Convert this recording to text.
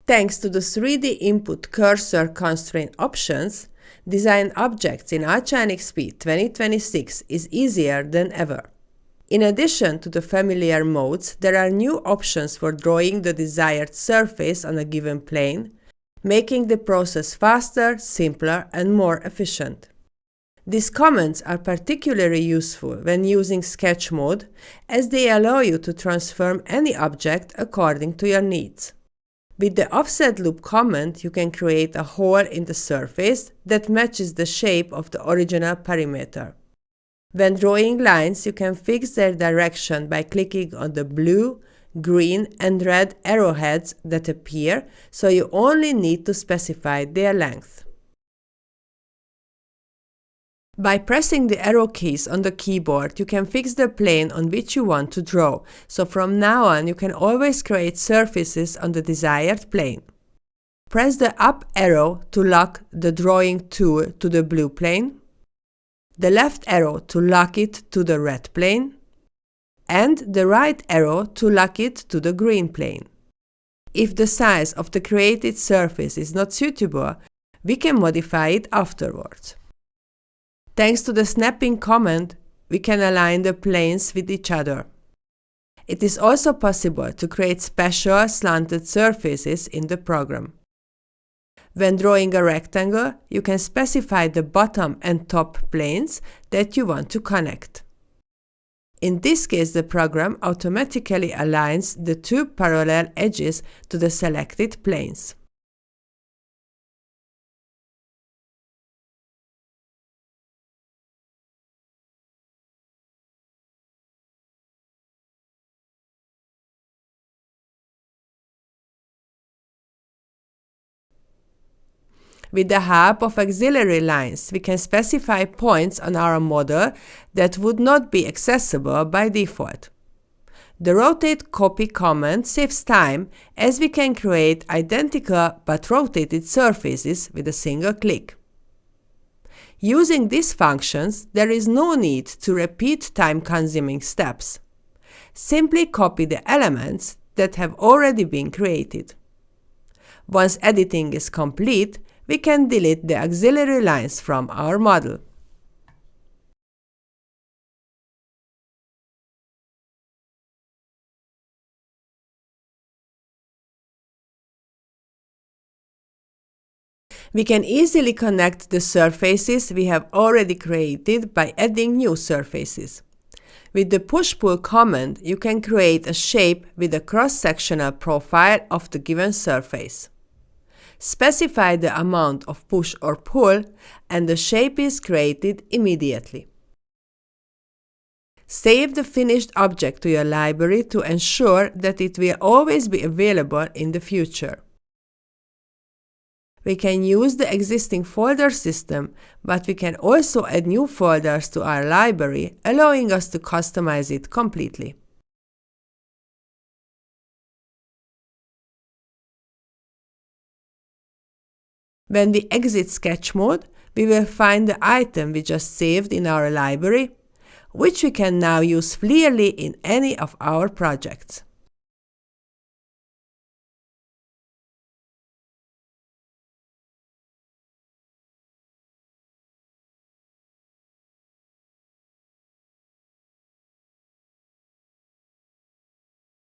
Thanks to the 3D input cursor constraint options, design objects in ARCHLine.XP 2026 is easier than ever. In addition to the familiar modes, there are new options for drawing the desired surface on a given plane, making the process faster, simpler, and more efficient. These commands are particularly useful when using sketch mode, as they allow you to transform any object according to your needs. With the offset loop command, you can create a hole in the surface that matches the shape of the original perimeter. When drawing lines, you can fix their direction by clicking on the blue, green, and red arrowheads that appear, so you only need to specify their length. By pressing the arrow keys on the keyboard, you can fix the plane on which you want to draw, so from now on you can always create surfaces on the desired plane. Press the up arrow to lock the drawing tool to the blue plane, the left arrow to lock it to the red plane, and the right arrow to lock it to the green plane. If the size of the created surface is not suitable, we can modify it afterwards. Thanks to the snapping command, we can align the planes with each other. It is also possible to create special slanted surfaces in the program. When drawing a rectangle, you can specify the bottom and top planes that you want to connect. In this case, the program automatically aligns the two parallel edges to the selected planes. With the help of auxiliary lines, we can specify points on our model that would not be accessible by default. The rotate copy command saves time, as we can create identical but rotated surfaces with a single click. Using these functions, there is no need to repeat time-consuming steps. Simply copy the elements that have already been created. Once editing is complete, we can delete the auxiliary lines from our model. We can easily connect the surfaces we have already created by adding new surfaces. With the push-pull command, you can create a shape with a cross-sectional profile of the given surface. Specify the amount of push or pull, and the shape is created immediately. Save the finished object to your library to ensure that it will always be available in the future. We can use the existing folder system, but we can also add new folders to our library, allowing us to customize it completely. When we exit sketch mode, we will find the item we just saved in our library, which we can now use freely in any of our projects.